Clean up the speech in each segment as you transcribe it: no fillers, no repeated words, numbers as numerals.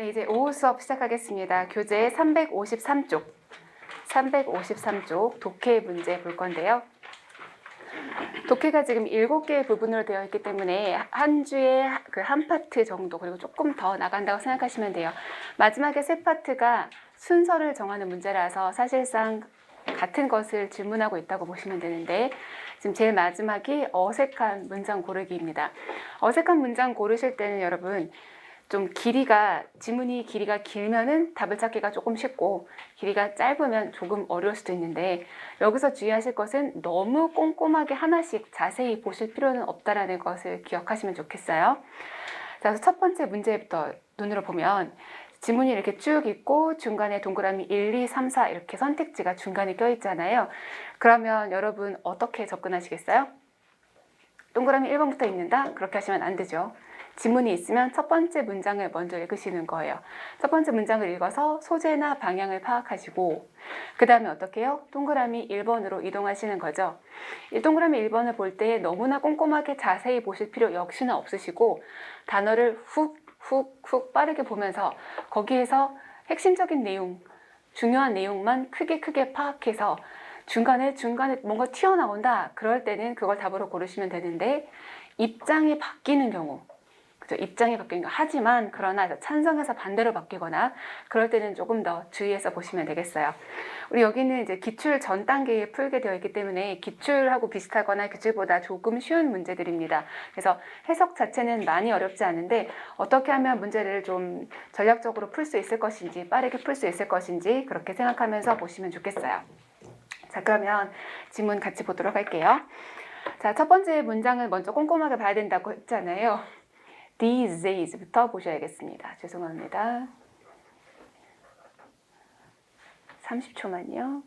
네, 이제 오후 수업 시작하겠습니다. 교재 353쪽, 353쪽 독해 문제 볼 건데요. 독해가 지금 7개의 부분으로 되어 있기 때문에 한 주에 그 한 파트 정도, 그리고 조금 더 나간다고 생각하시면 돼요. 마지막에 세 파트가 순서를 정하는 문제라서 사실상 같은 것을 질문하고 있다고 보시면 되는데, 지금 제일 마지막이 어색한 문장 고르기입니다. 어색한 문장 고르실 때는 여러분 좀 지문이 길이가 길면은 답을 찾기가 조금 쉽고, 길이가 짧으면 조금 어려울 수도 있는데, 여기서 주의하실 것은 너무 꼼꼼하게 하나씩 자세히 보실 필요는 없다라는 것을 기억하시면 좋겠어요. 자, 그래서 첫 번째 문제부터 눈으로 보면 지문이 이렇게 쭉 있고 중간에 동그라미 1, 2, 3, 4 이렇게 선택지가 중간에 껴 있잖아요. 그러면 여러분 어떻게 접근하시겠어요? 동그라미 1번부터 읽는다? 그렇게 하시면 안 되죠. 지문이 있으면 첫 번째 문장을 먼저 읽으시는 거예요. 첫 번째 문장을 읽어서 소재나 방향을 파악하시고, 그 다음에 어떻게 해요? 동그라미 1번으로 이동하시는 거죠. 이 동그라미 1번을 볼 때 너무나 꼼꼼하게 자세히 보실 필요 역시나 없으시고, 단어를 훅 빠르게 보면서 거기에서 핵심적인 내용, 중요한 내용만 크게 파악해서 중간에 뭔가 튀어나온다. 그럴 때는 그걸 답으로 고르시면 되는데, 입장이 바뀌는 경우, 입장이 바뀌는 거. 하지만 그러나 찬성해서 반대로 바뀌거나 그럴 때는 조금 더 주의해서 보시면 되겠어요. 우리 여기는 이제 기출 전 단계에 풀게 되어 있기 때문에 기출하고 비슷하거나 기출보다 조금 쉬운 문제들입니다. 그래서 해석 자체는 많이 어렵지 않은데 어떻게 하면 문제를 좀 전략적으로 풀 수 있을 것인지, 빠르게 풀 수 있을 것인지 그렇게 생각하면서 보시면 좋겠어요. 자, 그러면 지문 같이 보도록 할게요. 자, 첫 번째 문장을 먼저 꼼꼼하게 봐야 된다고 했잖아요. These days부터 보셔야겠습니다. 죄송합니다. 30초만요.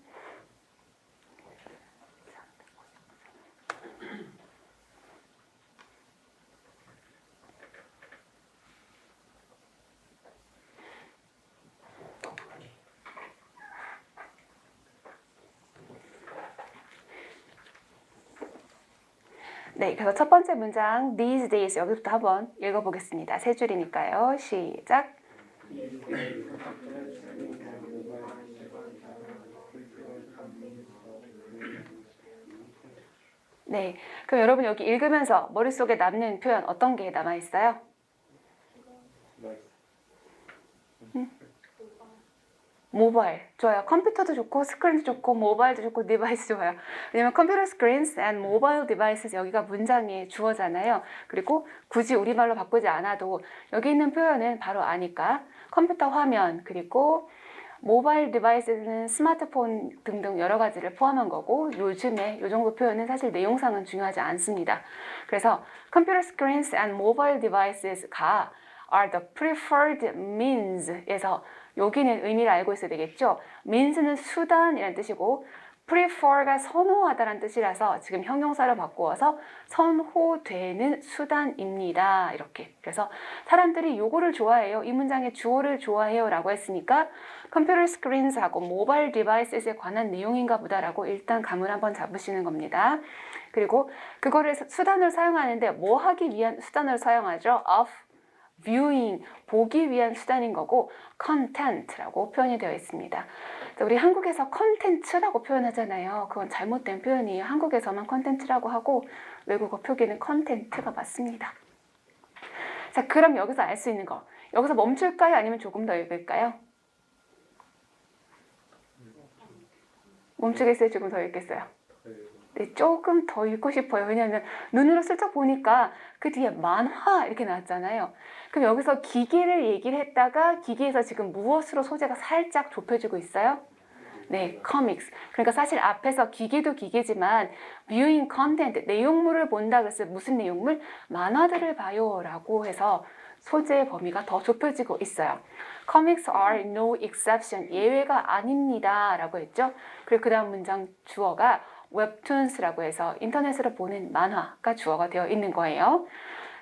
네, 그래서 첫 번째 문장 these days 여기부터 한번 읽어보겠습니다. 세 줄이니까요. 시작. 네, 그럼 여러분 여기 읽으면서 머릿속에 남는 표현 어떤 게 남아있어요? 모바일 좋아요. 컴퓨터도 좋고 스크린도 좋고 모바일도 좋고 디바이스 좋아요. 왜냐면 컴퓨터 스크린스 and mobile devices 여기가 문장의 주어잖아요. 그리고 굳이 우리말로 바꾸지 않아도 여기 있는 표현은 바로 아니까 컴퓨터 화면, 그리고 모바일 디바이스는 스마트폰 등등 여러 가지를 포함한 거고, 요즘에 이 정도 표현은 사실 내용상은 중요하지 않습니다. 그래서 computer screens and mobile devices가 are the preferred means에서 여기는 의미를 알고 있어야 되겠죠. means는 수단이라는 뜻이고 prefer가 선호하다라는 뜻이라서 지금 형용사로 바꾸어서 선호되는 수단입니다. 이렇게. 그래서 사람들이 요거를 좋아해요. 이 문장의 주어를 좋아해요 라고 했으니까 컴퓨터 스크린스하고 모바일 디바이스에 관한 내용인가 보다라고 일단 감을 한번 잡으시는 겁니다. 그리고 그거를 수단을 사용하는데 뭐 하기 위한 수단을 사용하죠? of viewing, 보기 위한 수단인 거고 content라고 표현이 되어 있습니다. 우리 한국에서 컨텐츠라고 표현하잖아요. 그건 잘못된 표현이에요. 한국에서만 컨텐츠라고 하고 외국어 표기는 컨텐트가 맞습니다. 자, 그럼 여기서 알 수 있는 거, 여기서 멈출까요? 아니면 조금 더 읽을까요? 멈추겠어요? 조금 더 읽겠어요? 네, 조금 더 읽고 싶어요. 왜냐하면 눈으로 슬쩍 보니까 그 뒤에 만화 이렇게 나왔잖아요. 그럼 여기서 기계를 얘기를 했다가 기계에서 지금 무엇으로 소재가 살짝 좁혀지고 있어요? 네, comics. 그러니까 사실 앞에서 기계도 기계지만 viewing content, 내용물을 본다 그랬을 때 무슨 내용물? 만화들을 봐요 라고 해서 소재의 범위가 더 좁혀지고 있어요. Comics are no exception, 예외가 아닙니다 라고 했죠. 그리고 그 다음 문장 주어가 웹툰스라고 해서 인터넷으로 보는 만화가 주어가 되어 있는 거예요.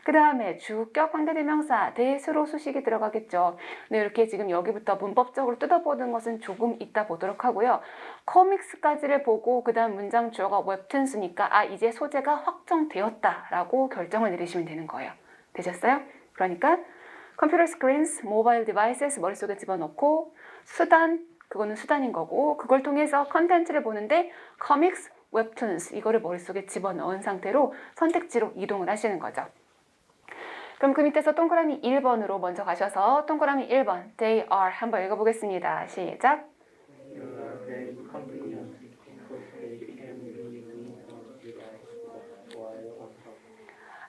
그 다음에 주격 관계대명사 대수로 수식이 들어가겠죠. 네, 이렇게 지금 여기부터 문법적으로 뜯어보는 것은 조금 이따 보도록 하고요. 코믹스까지를 보고 그 다음 문장 주어가 웹툰스니까 이제 소재가 확정되었다라고 결정을 내리시면 되는 거예요. 되셨어요? 그러니까 컴퓨터 스크린스, 모바일 디바이스에서 머릿속에 집어넣고 수단, 그거는 수단인 거고 그걸 통해서 컨텐츠를 보는데 comics, webtoons 이거를 머릿속에 집어넣은 상태로 선택지로 이동을 하시는 거죠. 그럼 그 밑에서 동그라미 1번으로 먼저 가셔서 동그라미 1번 They are 한번 읽어보겠습니다. 시작.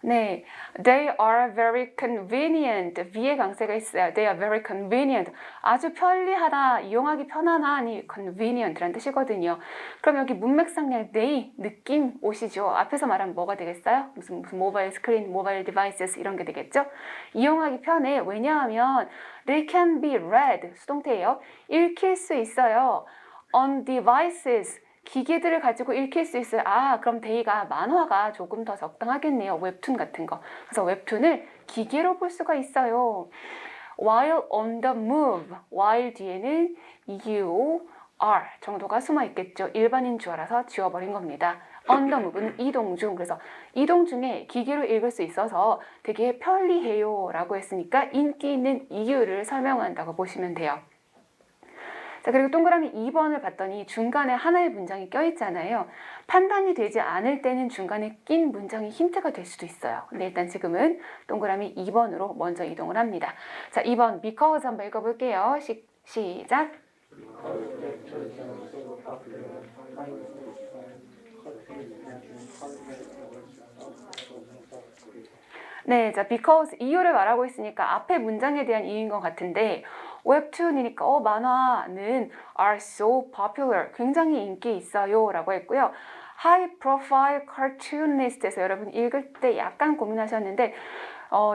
네, they are very convenient. 위에 강세가 있어요. They are very convenient. 아주 편리하다, 이용하기 편안하니 convenient라는 뜻이거든요. 그럼 여기 문맥상량 they 느낌 오시죠? 앞에서 말하면 뭐가 되겠어요? 무슨 모바일 스크린, 모바일 디바이스 이런 게 되겠죠? 이용하기 편해. 왜냐하면 they can be read 수동태예요. 읽힐 수 있어요. on devices 기계들을 가지고 읽힐 수 있어요. 아, 그럼 데이가 만화가 조금 더 적당하겠네요. 웹툰 같은 거. 그래서 웹툰을 기계로 볼 수가 있어요. While on the move. while 뒤에는 you are 정도가 숨어 있겠죠. 일반인 줄 알아서 지워버린 겁니다. on the move는 이동 중. 그래서 이동 중에 기계로 읽을 수 있어서 되게 편리해요. 라고 했으니까 인기 있는 이유를 설명한다고 보시면 돼요. 자, 그리고 동그라미 2번을 봤더니 중간에 하나의 문장이 껴있잖아요. 판단이 되지 않을 때는 중간에 낀 문장이 힌트가 될 수도 있어요. 근데 일단 지금은 동그라미 2번으로 먼저 이동을 합니다. 자, 2번 because 한번 읽어볼게요. 시작. 네, 자, because 이유를 말하고 있으니까 앞에 문장에 대한 이유인 것 같은데 웹툰이니까 만화는 are so popular 굉장히 인기 있어요 라고 했고요. high profile cartoonist에서 여러분 읽을 때 약간 고민하셨는데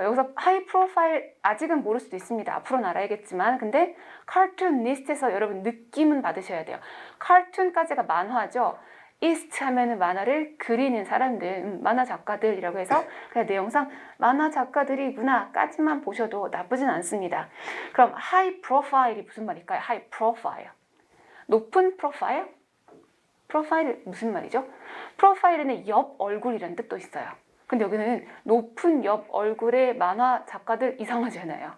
여기서 high profile 아직은 모를 수도 있습니다. 앞으로는 알아야겠지만 근데 cartoonist에서 여러분 느낌은 받으셔야 돼요. cartoon까지가 만화죠. ist 하면은 만화를 그리는 사람들, 만화 작가들이라고 해서 그냥 내용상 만화 작가들이구나 까지만 보셔도 나쁘진 않습니다. 그럼 high profile이 무슨 말일까요? high profile. 높은 프로파일? 프로파일 무슨 말이죠? 프로파일에는 옆 얼굴이라는 뜻도 있어요. 근데 여기는 높은 옆 얼굴의 만화 작가들 이상하잖아요.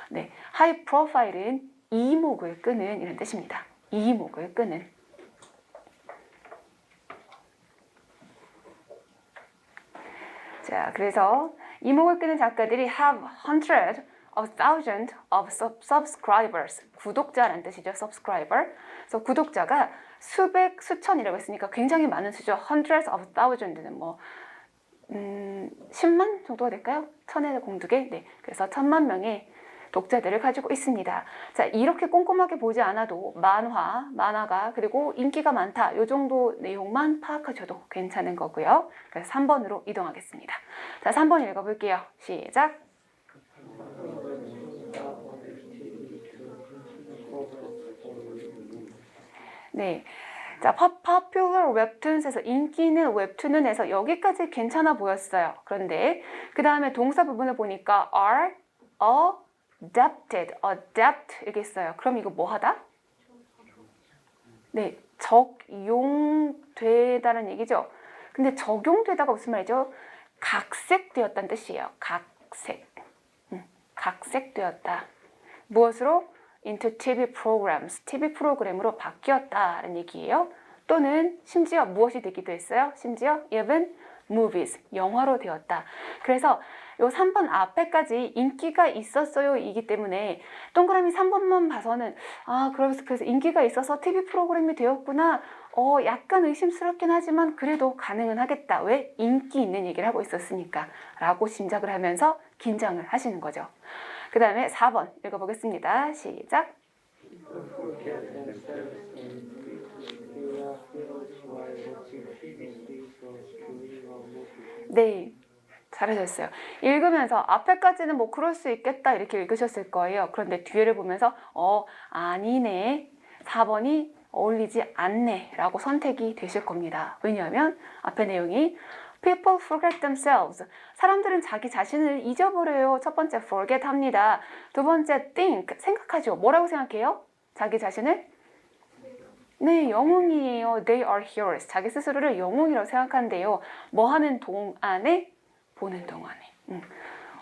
네, high profile은 이목을 끄는 이런 뜻입니다. 이목을 끄는. 자, 그래서 이목을 끄는 작가들이 have hundred of thousand of subscribers. 구독자라는 뜻이죠. subscriber. 그래서 구독자가 수백, 수천이라고 했으니까 굉장히 많은 수죠. hundreds of thousand는 10만 정도가 될까요? 천의 공두개. 네, 그래서 1000만 명의 독자들을 가지고 있습니다. 자, 이렇게 꼼꼼하게 보지 않아도 만화가 그리고 인기가 많다. 이 정도 내용만 파악하셔도 괜찮은 거고요. 그래서 3번으로 이동하겠습니다. 자, 3번 읽어볼게요. 시작. 네. 자, popular webtoons에서 인기 있는 웹툰은 해서 여기까지 괜찮아 보였어요. 그런데 그 다음에 동사 부분을 보니까 are adapt 이렇게 있어요. 그럼 이거 뭐 하다? 네, 적용되다는 얘기죠. 근데 적용되다가 무슨 말이죠? 각색되었다는 뜻이에요. 각색되었다. 무엇으로? into TV programs, TV 프로그램으로 바뀌었다는 얘기예요. 또는 심지어 무엇이 되기도 했어요? 심지어 even movies, 영화로 되었다. 그래서 요 3번 앞에까지 인기가 있었어요 이기 때문에 동그라미 3번만 봐서는 그래서 인기가 있어서 TV 프로그램이 되었구나. 약간 의심스럽긴 하지만 그래도 가능은 하겠다. 왜? 인기 있는 얘기를 하고 있었으니까 라고 짐작을 하면서 긴장을 하시는 거죠. 그 다음에 4번 읽어보겠습니다. 시작. 네, 잘하셨어요. 읽으면서 앞에까지는 뭐 그럴 수 있겠다 이렇게 읽으셨을 거예요. 그런데 뒤를 보면서 아니네. 4번이 어울리지 않네 라고 선택이 되실 겁니다. 왜냐하면 앞에 내용이 People forget themselves. 사람들은 자기 자신을 잊어버려요. 첫 번째 forget 합니다. 두 번째 think, 생각하죠. 뭐라고 생각해요? 자기 자신을? 네, 영웅이에요. They are heroes. 자기 스스로를 영웅이라고 생각한대요. 뭐 하는 동안에? 보는 동안에.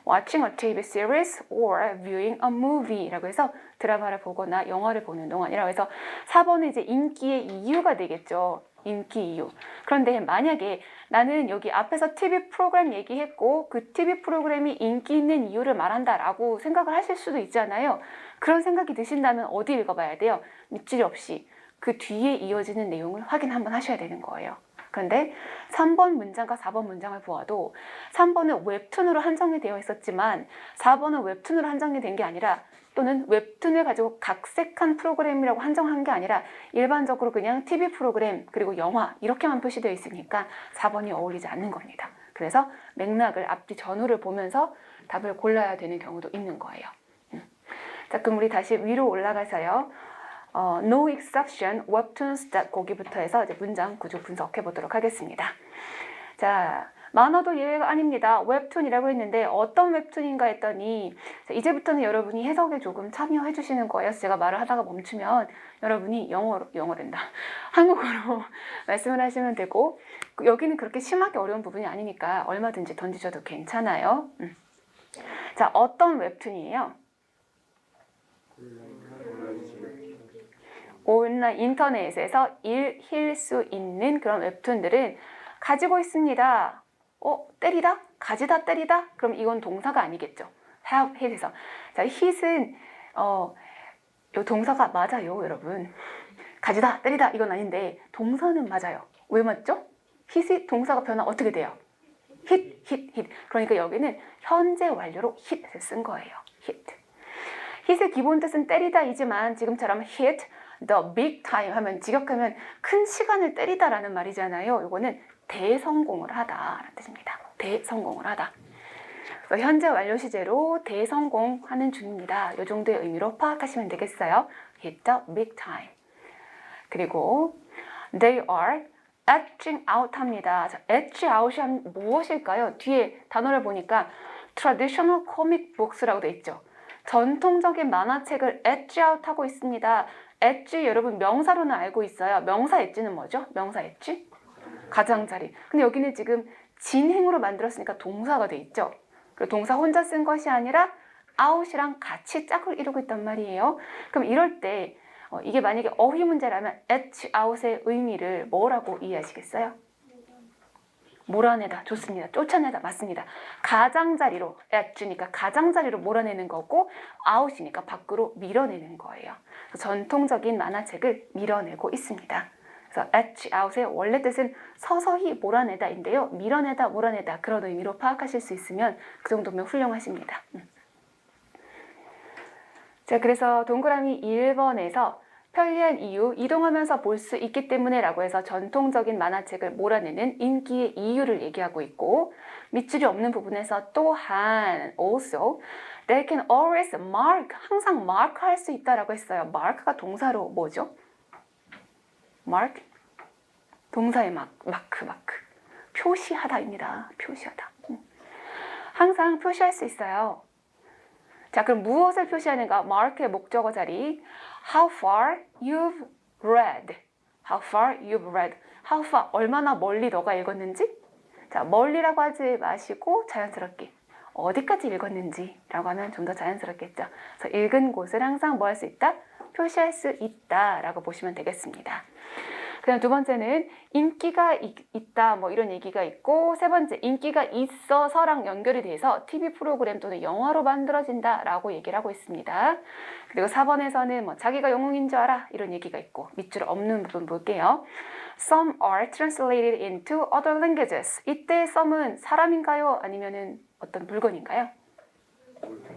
watching a TV series or viewing a movie 라고 해서 드라마를 보거나 영화를 보는 동안이라고 해서 4번은 이제 인기의 이유가 되겠죠. 인기 이유. 그런데 만약에 나는 여기 앞에서 TV 프로그램 얘기했고 그 TV 프로그램이 인기 있는 이유를 말한다라고 생각을 하실 수도 있잖아요. 그런 생각이 드신다면 어디 읽어봐야 돼요? 밑줄 없이 그 뒤에 이어지는 내용을 확인 한번 하셔야 되는 거예요. 그런데 3번 문장과 4번 문장을 보아도 3번은 웹툰으로 한정이 되어 있었지만 4번은 웹툰으로 한정이 된 게 아니라 또는 웹툰을 가지고 각색한 프로그램이라고 한정한 게 아니라 일반적으로 그냥 TV 프로그램 그리고 영화 이렇게만 표시되어 있으니까 4번이 어울리지 않는 겁니다. 그래서 맥락을 앞뒤 전후를 보면서 답을 골라야 되는 경우도 있는 거예요. 자, 그럼 우리 다시 위로 올라가서요. No exception, webtoons that 거기부터 해서 이제 문장 구조 분석해 보도록 하겠습니다. 자, 만화도 예외가 아닙니다. 웹툰이라고 했는데 어떤 웹툰인가 했더니 자, 이제부터는 여러분이 해석에 조금 참여해 주시는 거예요. 제가 말을 하다가 멈추면 여러분이 영어된다. 한국어로 말씀을 하시면 되고 여기는 그렇게 심하게 어려운 부분이 아니니까 얼마든지 던지셔도 괜찮아요. 자, 어떤 웹툰이에요? 온라인 인터넷에서 읽힐 수 있는 그런 웹툰들은 가지고 있습니다. 때리다? 가지다 때리다? 그럼 이건 동사가 아니겠죠. have, hit에서. 자, hit은 이 동사가 맞아요, 여러분. 가지다 때리다 이건 아닌데 동사는 맞아요. 왜 맞죠? hit이 동사가 변화 어떻게 돼요? hit. 그러니까 여기는 현재 완료로 hit을 쓴 거예요. hit의 기본 뜻은 때리다이지만 지금처럼 hit the big time 하면 직역하면 큰 시간을 때리다라는 말이잖아요. 이거는 대성공을 하다라는 뜻입니다. 대성공을 하다. 현재 완료 시제로 대성공하는 중입니다. 이 정도의 의미로 파악하시면 되겠어요. hit the big time. 그리고 they are edging out 합니다. 자, edge out이 무엇일까요? 뒤에 단어를 보니까 traditional comic books라고 돼 있죠. 전통적인 만화책을 edge out 하고 있습니다. edge 여러분 명사로는 알고 있어요. 명사 edge는 뭐죠? 명사 edge? 가장자리. 근데 여기는 지금 진행으로 만들었으니까 동사가 돼 있죠. 그리고 동사 혼자 쓴 것이 아니라 out이랑 같이 짝을 이루고 있단 말이에요. 그럼 이럴 때 이게 만약에 어휘 문제라면 edge out의 의미를 뭐라고 이해하시겠어요? 몰아내다. 좋습니다. 쫓아내다. 맞습니다. 가장자리로 edge니까 가장자리로 몰아내는 거고 out이니까 밖으로 밀어내는 거예요. 전통적인 만화책을 밀어내고 있습니다. 그래서 edge out의 원래 뜻은 서서히 몰아내다인데요. 밀어내다, 몰아내다 그런 의미로 파악하실 수 있으면 그 정도면 훌륭하십니다. 자, 그래서 동그라미 1번에서 편리한 이유, 이동하면서 볼 수 있기 때문에 라고 해서 전통적인 만화책을 몰아내는 인기의 이유를 얘기하고 있고 밑줄이 없는 부분에서 또한 also they can always mark, 항상 mark 할 수 있다라고 했어요. mark가 동사로 뭐죠? mark? 동사의 마크. 표시하다입니다. 표시하다. 항상 표시할 수 있어요. 자, 그럼 무엇을 표시하는가? mark의 목적어 자리. How far you've read. How far you've read. How far, 얼마나 멀리 너가 읽었는지? 자, 멀리라고 하지 마시고 자연스럽게 어디까지 읽었는지 라고 하면 좀 더 자연스럽겠죠. 그래서 읽은 곳을 항상 뭐 할 수 있다? 표시할 수 있다 라고 보시면 되겠습니다. 그다음 두 번째는 인기가 있다 뭐 이런 얘기가 있고 세 번째 인기가 있어서랑 연결이 돼서 TV 프로그램 또는 영화로 만들어진다 라고 얘기를 하고 있습니다. 그리고 4번에서는 뭐 자기가 영웅인 줄 알아 이런 얘기가 있고 밑줄 없는 부분 볼게요. Some are translated into other languages. 이때 some은 사람인가요? 아니면은 어떤 물건인가요?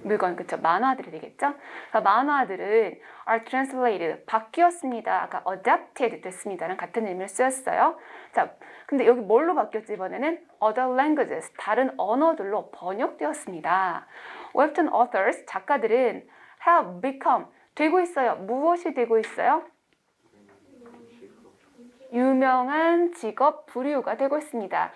물건, 그쵸? 만화들이 되겠죠? 만화들은 are translated, 바뀌었습니다. 아까 adapted 됐습니다랑 같은 의미를 쓰였어요. 자, 근데 여기 뭘로 바뀌었지 이번에는? other languages, 다른 언어들로 번역되었습니다. Webtoon authors, 작가들은 have become, 되고 있어요. 무엇이 되고 있어요? 유명한 직업 부류가 되고 있습니다.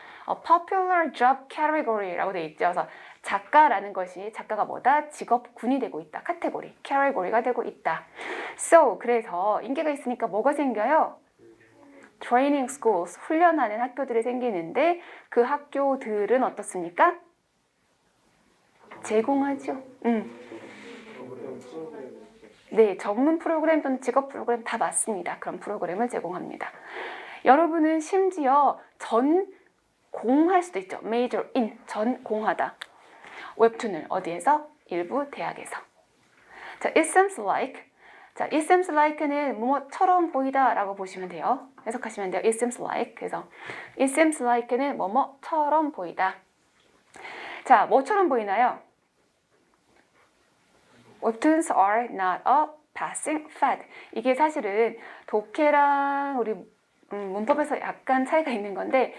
popular job category라고 되어 있죠. 그래서 작가라는 것이 작가가 뭐다? 직업군이 되고 있다. 카테고리, category가 되고 있다. So, 그래서 인기가 있으니까 뭐가 생겨요? training schools, 훈련하는 학교들이 생기는데 그 학교들은 어떻습니까? 제공하죠. 네, 전문 프로그램 또는 직업 프로그램 다 맞습니다. 그런 프로그램을 제공합니다. 여러분은 심지어 전공할 수도 있죠. major in, 전공하다. 웹툰을 어디에서? 일부 대학에서. 자, it seems like. 자, it seems like는 뭐뭐처럼 보이다 라고 보시면 돼요. 해석하시면 돼요. it seems like. 그래서 it seems like는 뭐뭐처럼 보이다. 자, 뭐처럼 보이나요? Webtoons are not a passing fad. 이게 사실은 독해랑 우리 문법에서 약간 차이가 있는 건데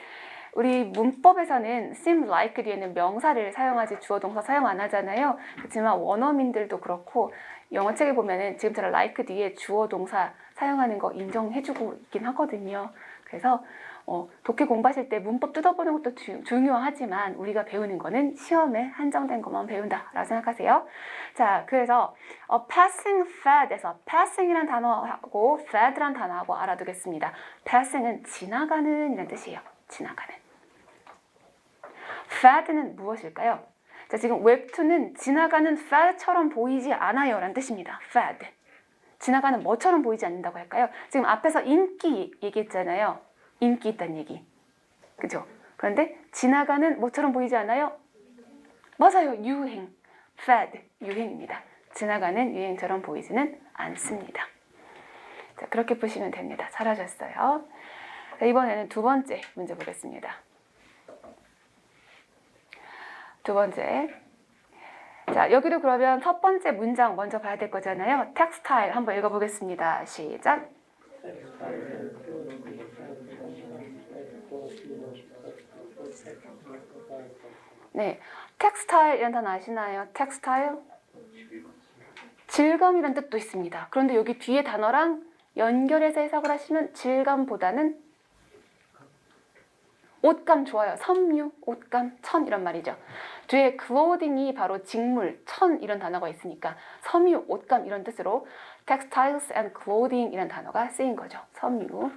우리 문법에서는 seem like 뒤에는 명사를 사용하지 주어 동사 사용 안 하잖아요. 그렇지만 원어민들도 그렇고 영어 책에 보면은 지금처럼 like 뒤에 주어 동사 사용하는 거 인정해주고 있긴 하거든요. 그래서 독해 공부하실 때 문법 뜯어보는 것도 중요하지만 우리가 배우는 거는 시험에 한정된 것만 배운다라고 생각하세요. 자, 그래서 passing fad에서 passing이란 단어하고 fad란 단어하고 알아두겠습니다. passing은 지나가는 이란 뜻이에요. 지나가는. fad는 무엇일까요? 자, 지금 웹툰은 지나가는 fad처럼 보이지 않아요 라는 뜻입니다. fad. 지나가는 뭐처럼 보이지 않는다고 할까요? 지금 앞에서 인기 얘기했잖아요. 인기 있다는 얘기. 그죠? 그런데 지나가는 뭐처럼 보이지 않아요? 맞아요. 유행. fad. 유행입니다. 지나가는 유행처럼 보이지는 않습니다. 자, 그렇게 보시면 됩니다. 잘하셨어요. 자, 이번에는 두 번째 문제 보겠습니다. 두 번째. 자, 여기도 그러면 첫 번째 문장 먼저 봐야 될 거잖아요. 텍스타일 한번 읽어보겠습니다. 시작. 네, 텍스타일이라는 단어 아시나요? 텍스타일? 질감이란 뜻도 있습니다. 그런데 여기 뒤에 단어랑 연결해서 해석을 하시면 질감보다는 옷감 좋아요. 섬유, 옷감, 천 이런 말이죠. 뒤에 clothing이 바로 직물, 천 이런 단어가 있으니까 섬유, 옷감 이런 뜻으로 textiles and clothing 이란 단어가 쓰인 거죠. 섬유.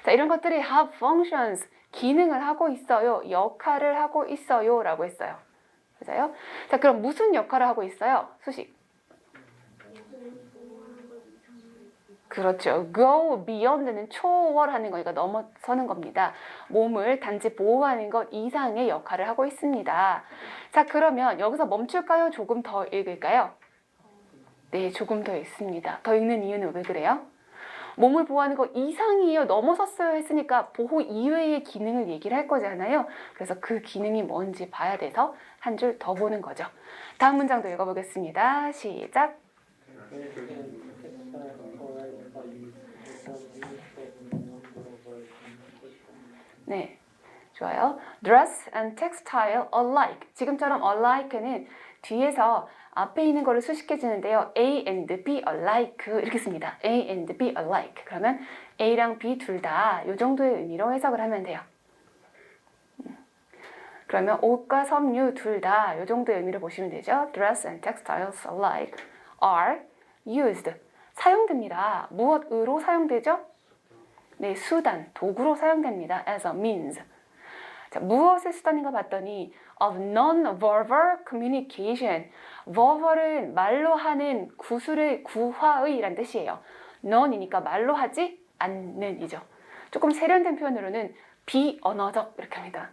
자, 이런 것들이 have functions, 기능을 하고 있어요. 역할을 하고 있어요. 라고 했어요. 맞아요? 자, 그럼 무슨 역할을 하고 있어요? 수식. 그렇죠. go beyond는 초월하는 거니까 넘어서는 겁니다. 몸을 단지 보호하는 것 이상의 역할을 하고 있습니다. 자, 그러면 여기서 멈출까요? 조금 더 읽을까요? 네, 조금 더 읽습니다. 더 읽는 이유는 왜 그래요? 몸을 보호하는 것 이상이에요. 넘어섰어요 했으니까 보호 이외의 기능을 얘기를 할 거잖아요. 그래서 그 기능이 뭔지 봐야 돼서 한 줄 더 보는 거죠. 다음 문장도 읽어보겠습니다. 시작. 네, 좋아요. Dress and textile alike. 지금처럼 alike는 뒤에서 앞에 있는 거를 수식해 주는데요. A and B alike 이렇게 씁니다. A and B alike. 그러면 A랑 B 둘 다 이 정도의 의미로 해석을 하면 돼요. 그러면 옷과 섬유 둘 다 이 정도의 의미로 보시면 되죠. Dress and textiles alike are used. 사용됩니다. 무엇으로 사용되죠? 네, 수단, 도구로 사용됩니다. as a means. 자, 무엇의 수단인가 봤더니 of non-verbal communication. verbal은 말로 하는 구술의 구화의 라는 뜻이에요. non이니까 말로 하지 않는 이죠. 조금 세련된 표현으로는 비언어적 이렇게 합니다.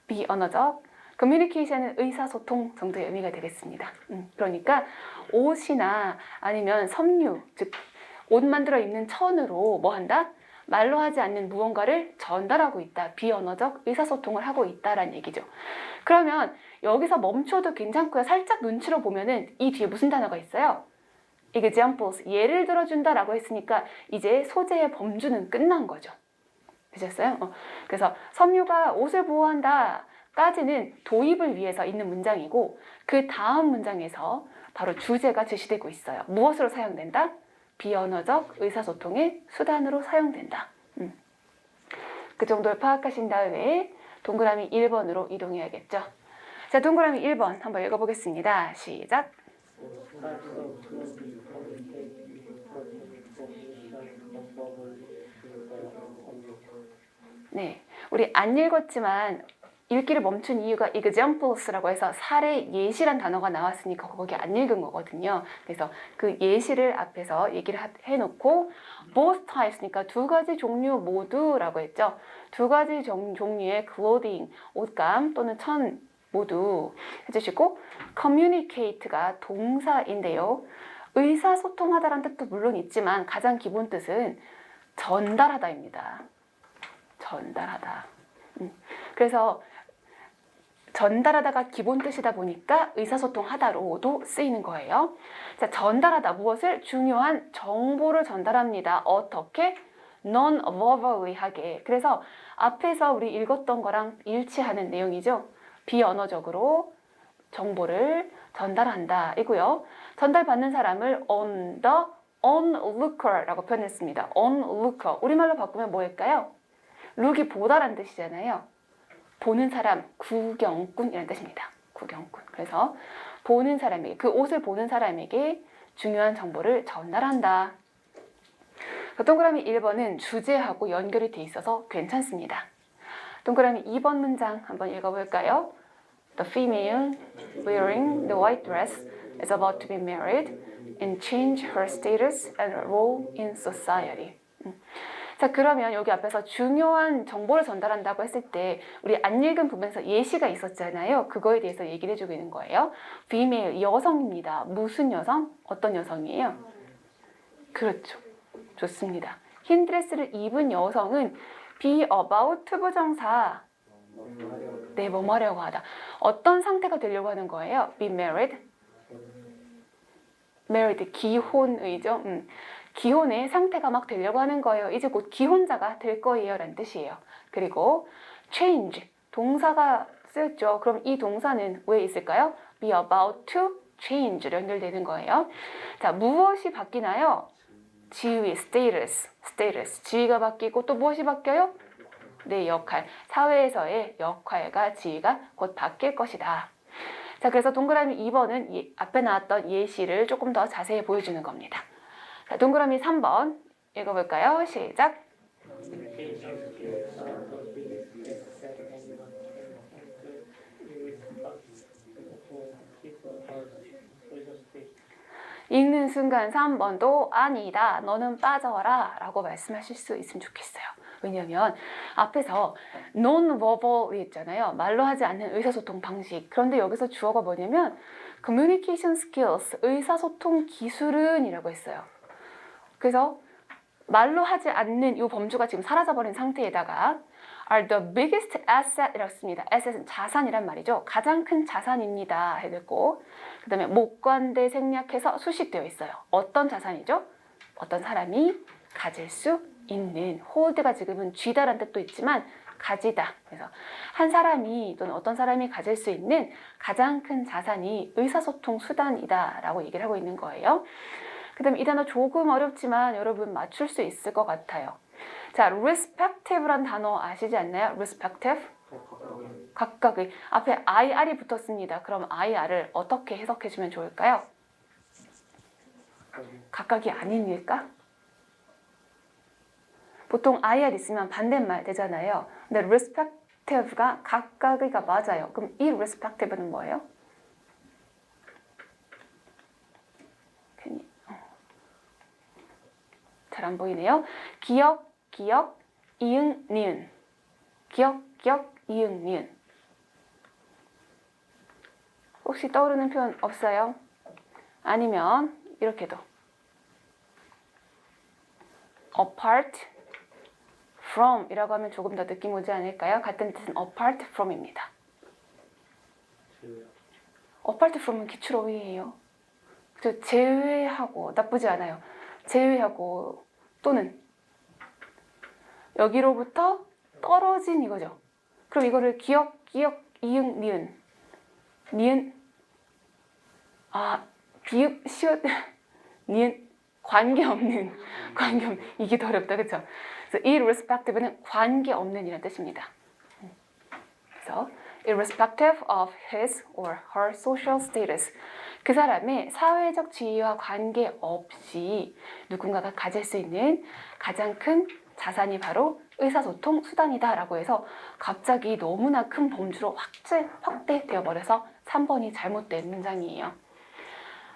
비언어적. communication은 의사소통 정도의 의미가 되겠습니다. 그러니까 옷이나 아니면 섬유, 즉 옷 만들어 입는 천으로 뭐 한다? 말로 하지 않는 무언가를 전달하고 있다. 비언어적 의사소통을 하고 있다라는 얘기죠. 그러면 여기서 멈춰도 괜찮고요. 살짝 눈치로 보면은 이 뒤에 무슨 단어가 있어요? examples, 예를 들어준다라고 했으니까 이제 소재의 범주는 끝난 거죠. 되셨어요? 그래서 섬유가 옷을 보호한다 까지는 도입을 위해서 있는 문장이고 그 다음 문장에서 바로 주제가 제시되고 있어요. 무엇으로 사용된다? 비언어적 의사소통의 수단으로 사용된다. 그 정도를 파악하신 다음에 동그라미 1번으로 이동해야겠죠. 자, 동그라미 1번 한번 읽어보겠습니다. 시작. 네, 우리 안 읽었지만 읽기를 멈춘 이유가 examples라고 해서 사례 예시란 단어가 나왔으니까 거기 안 읽은 거거든요. 그래서 그 예시를 앞에서 얘기를 해놓고 both types니까 두 가지 종류 모두라고 했죠. 두 가지 종류의 clothing, 옷감 또는 천 모두 해주시고 communicate가 동사인데요. 의사소통하다라는 뜻도 물론 있지만 가장 기본 뜻은 전달하다입니다. 전달하다. 그래서 전달하다가 기본 뜻이다 보니까 의사소통하다로도 쓰이는 거예요. 자, 전달하다 무엇을? 중요한 정보를 전달합니다. 어떻게? non-verbally 하게. 그래서 앞에서 우리 읽었던 거랑 일치하는 내용이죠. 비언어적으로 정보를 전달한다 이고요. 전달받는 사람을 on the onlooker라고 표현했습니다. onlooker. 우리말로 바꾸면 뭐일까요? look이 보다라는 뜻이잖아요. 보는 사람, 구경꾼이라는 뜻입니다. 구경꾼. 그래서 보는 사람에게, 그 옷을 보는 사람에게 중요한 정보를 전달한다. 동그라미 1번은 주제하고 연결이 돼 있어서 괜찮습니다. 동그라미 2번 문장 한번 읽어볼까요? The female wearing the white dress is about to be married and change her status and role in society. 자, 그러면 여기 앞에서 중요한 정보를 전달한다고 했을 때 우리 안 읽은 부분에서 예시가 있었잖아요. 그거에 대해서 얘기를 해주고 있는 거예요. female, 여성입니다. 무슨 여성? 어떤 여성이에요? 그렇죠. 좋습니다. 흰 드레스를 입은 여성은 be about 부정사. 네, 뭐 하려고 하다. 어떤 상태가 되려고 하는 거예요? be married. married, 기혼의죠. 기혼의 상태가 막 되려고 하는 거예요. 이제 곧 기혼자가 될 거예요 라는 뜻이에요. 그리고 change, 동사가 쓰였죠. 그럼 이 동사는 왜 있을까요? be about to change로 연결되는 거예요. 자, 무엇이 바뀌나요? 지위, status, 지위가 바뀌고 또 무엇이 바뀌어요? 내 역할, 사회에서의 역할과 지위가 곧 바뀔 것이다. 자, 그래서 동그라미 2번은 앞에 나왔던 예시를 조금 더 자세히 보여주는 겁니다. 자, 동그라미 3번 읽어볼까요? 시작! 읽는 순간 3번도 아니다, 너는 빠져라 라고 말씀하실 수 있으면 좋겠어요. 왜냐하면 앞에서 non-verbal이 있잖아요. 말로 하지 않는 의사소통 방식. 그런데 여기서 주어가 뭐냐면 communication skills, 의사소통 기술은 이라고 했어요. 그래서 말로 하지 않는 이 범주가 지금 사라져버린 상태에다가 are the biggest asset 이라고 씁니다. asset은 자산이란 말이죠. 가장 큰 자산입니다. 해놓고 그 다음에 목관대 생략해서 수식되어 있어요. 어떤 자산이죠? 어떤 사람이 가질 수 있는, hold가 지금은 쥐다라는 뜻도 있지만 가지다. 그래서 한 사람이 또는 어떤 사람이 가질 수 있는 가장 큰 자산이 의사소통 수단이다 라고 얘기를 하고 있는 거예요. 그 다음에 이 단어 조금 어렵지만 여러분 맞출 수 있을 것 같아요. 자, respective란 단어 아시지 않나요? respective? 각각의. 앞에 IR이 붙었습니다. 그럼 IR을 어떻게 해석해주면 좋을까요? 각각이 아닌일까? 보통 IR 있으면 반대말 되잖아요. 근데 respective가 각각의가 맞아요. 그럼 이 respective는 뭐예요? 잘 안 보이네요. 기역, 이응, 니은. 기역, 이응, 니은. 혹시 떠오르는 표현 없어요? 아니면 이렇게도 apart from 이라고 하면 조금 더 느낌 오지 않을까요? 같은 뜻은 apart from입니다. apart from은 기출어휘예요. 제외하고, 나쁘지 않아요. 제외하고 또는 여기로부터 떨어진 이거죠. 그럼 이거를 기역, 이응, 니은, 비읍, 시옷, 니은, 관계없는, 이게 더 어렵다, 그쵸? 그래서 irrespective는 관계없는 이라는 뜻입니다. 그래서 irrespective of his or her social status, 그 사람의 사회적 지위와 관계없이 누군가가 가질 수 있는 가장 큰 자산이 바로 의사소통 수단이다 라고 해서 갑자기 너무나 큰 범주로 확대되어 버려서 3번이 잘못된 문장이에요.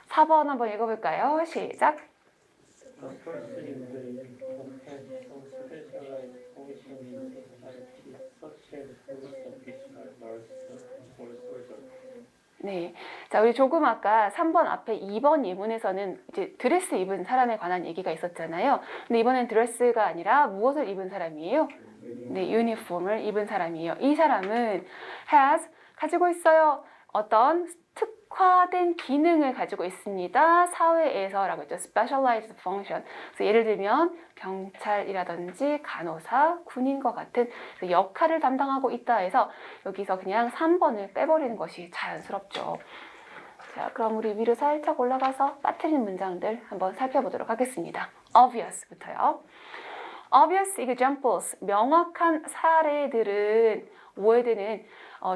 4번 한번 읽어볼까요? 시작. 네. 자, 우리 조금 아까 3번 앞에 2번 예문에서는 이제 드레스 입은 사람에 관한 얘기가 있었잖아요. 근데 이번엔 드레스가 아니라 무엇을 입은 사람이에요? 네, 유니폼을 입은 사람이에요. 이 사람은 has 가지고 있어요. 어떤 특화된 기능을 가지고 있습니다. 사회에서라고 했죠. specialized function. 그래서 예를 들면 경찰이라든지 간호사, 군인과 같은 역할을 담당하고 있다 해서 여기서 그냥 3번을 빼버리는 것이 자연스럽죠. 자, 그럼 우리 위로 살짝 올라가서 빠뜨린 문장들 한번 살펴보도록 하겠습니다. obvious부터요. obvious examples, 명확한 사례들은 would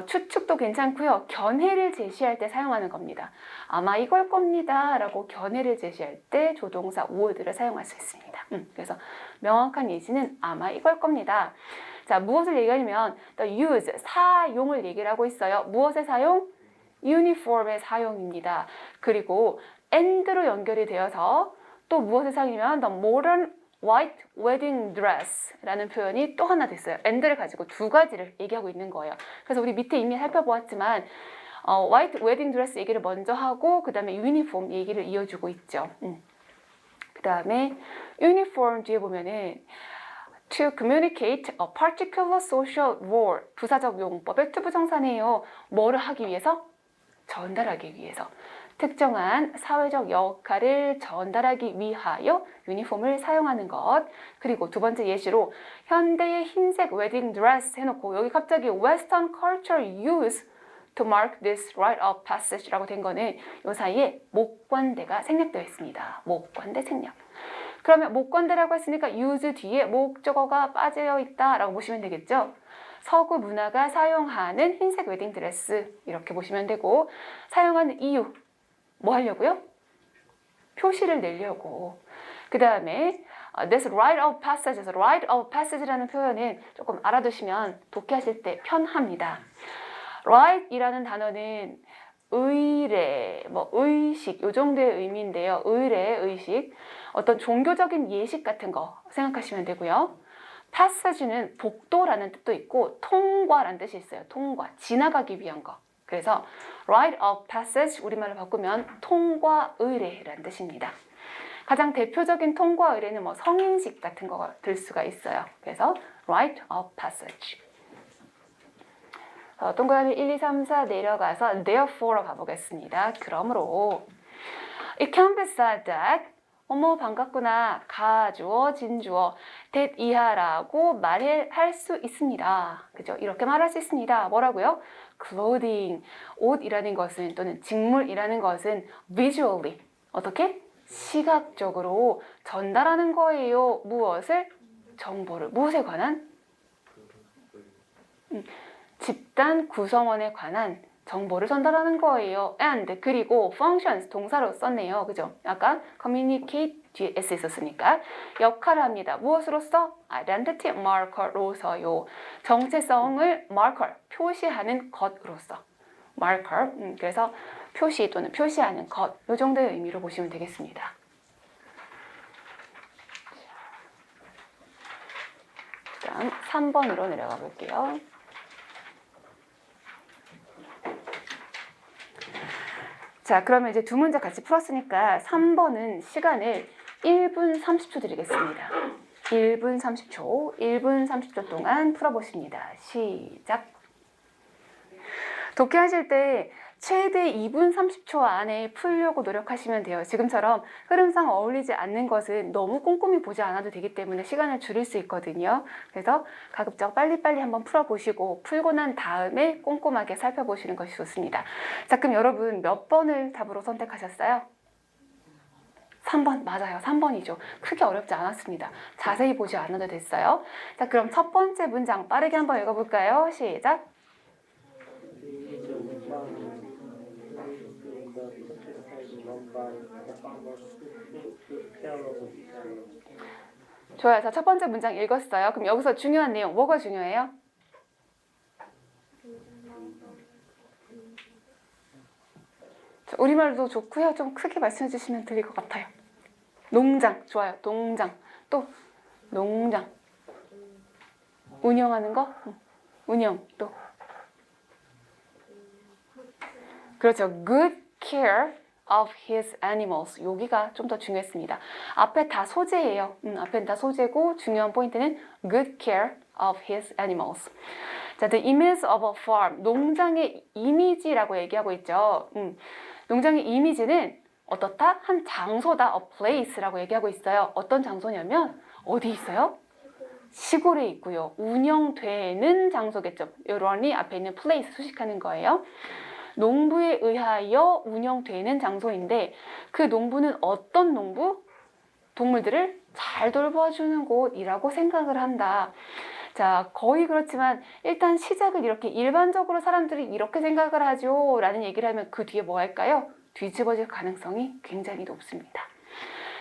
추측도 괜찮고요. 견해를 제시할 때 사용하는 겁니다. 아마 이걸 겁니다 라고 견해를 제시할 때 조동사 would를 사용할 수 있습니다. 그래서 명확한 예시는 아마 이걸 겁니다. 자, 무엇을 얘기하냐면 the use, 사용을 얘기를 하고 있어요. 무엇의 사용? 유니폼의 사용입니다. 그리고 and로 연결이 되어서 또 무엇의 사용이면 the modern white wedding dress라는 표현이 또 하나 됐어요. and를 가지고 두 가지를 얘기하고 있는 거예요. 그래서 우리 밑에 이미 살펴보았지만 white wedding dress 얘기를 먼저 하고 그 다음에 유니폼 얘기를 이어주고 있죠. 그 다음에 유니폼 뒤에 보면은 to communicate a particular social role, 부사적 용법의 투부정사네요. 뭐를 하기 위해서? 전달하기 위해서. 특정한 사회적 역할을 전달하기 위하여 유니폼을 사용하는 것. 그리고 두 번째 예시로 현대의 흰색 웨딩 드레스 해놓고 여기 갑자기 Western culture use to mark this rite of passage라고 된 거는 이 사이에 목관대가 생략되어 있습니다. 목관대 생략. 그러면 목관대라고 했으니까 use 뒤에 목적어가 빠져 있다라고 보시면 되겠죠. 서구 문화가 사용하는 흰색 웨딩 드레스 이렇게 보시면 되고 사용하는 이유 뭐 하려고요? 표시를 내려고. 그 다음에 this rite of passage, rite of passage라는 표현은 조금 알아두시면 독해하실 때 편합니다. rite이라는 단어는 의례, 의식 요 정도의 의미인데요. 의례, 의식, 어떤 종교적인 예식 같은 거 생각하시면 되고요. passage는 복도라는 뜻도 있고 통과라는 뜻이 있어요. 통과, 지나가기 위한 거. 그래서 rite of passage 우리말로 바꾸면 통과 의례라는 뜻입니다. 가장 대표적인 통과 의례는 성인식 같은 거가 들 수가 있어요. 그래서 rite of passage. 동그라미 1, 2, 3, 4 내려가서 therefore로 가보겠습니다. 그러므로 it can be said that 어머 반갑구나 가주어 진주어 that 이하라고 말할 수 있습니다. 그죠? 이렇게 말할 수 있습니다. 뭐라고요? clothing 옷이라는 것은 또는 직물이라는 것은 visually 어떻게? 시각적으로 전달하는 거예요. 무엇을? 정보를. 무엇에 관한? 집단 구성원에 관한 정보를 전달하는 거예요. and 그리고 functions 동사로 썼네요. 그죠? 아까 communicate 뒤에 s 있었으니까 역할을 합니다. 무엇으로서? identity marker로서요. 정체성을 marker 표시하는 것으로서 marker 그래서 표시 또는 표시하는 것 이 정도의 의미로 보시면 되겠습니다. 다음 3번으로 내려가 볼게요. 자, 그러면 이제 두 문제 같이 풀었으니까 3번은 시간을 1분 30초 드리겠습니다. 1분 30초, 1분 30초 동안 풀어보십니다. 시작! 독해하실 때 최대 2분 30초 안에 풀려고 노력하시면 돼요. 지금처럼 흐름상 어울리지 않는 것은 너무 꼼꼼히 보지 않아도 되기 때문에 시간을 줄일 수 있거든요. 그래서 가급적 빨리빨리 한번 풀어보시고 풀고 난 다음에 꼼꼼하게 살펴보시는 것이 좋습니다. 자, 그럼 여러분 몇 번을 답으로 선택하셨어요? 3번 맞아요. 3번이죠. 크게 어렵지 않았습니다. 자세히 보지 않아도 됐어요. 자, 그럼 첫 번째 문장 빠르게 한번 읽어볼까요? 시작! 좋아요. 자, 첫 번째 문장 읽었어요. 그럼 여기서 중요한 내용 뭐가 중요해요? 자, 우리말도 좋고요. 좀 크게 말씀해 주시면 들릴 것 같아요. 농장. 좋아요. 농장. 또 농장. 운영하는 거? 운영. 또 그렇죠. Good care of his animals. 여기가 좀 더 중요했습니다. 앞에 다 소재예요. 앞에 다 소재고 중요한 포인트는 good care of his animals. 자, the image of a farm. 농장의 이미지라고 얘기하고 있죠. 농장의 이미지는 어떻다? 한 장소다. a place라고 얘기하고 있어요. 어떤 장소냐면 어디 있어요? 시골에 있고요. 운영되는 장소겠죠. run이 앞에 있는 place 수식하는 거예요. 농부에 의하여 운영되는 장소인데 그 농부는 어떤 농부? 동물들을 잘 돌봐주는 곳이라고 생각을 한다. 자, 거의 그렇지만 일단 시작을 이렇게 일반적으로 사람들이 이렇게 생각을 하죠 라는 얘기를 하면 그 뒤에 뭐 할까요? 뒤집어질 가능성이 굉장히 높습니다.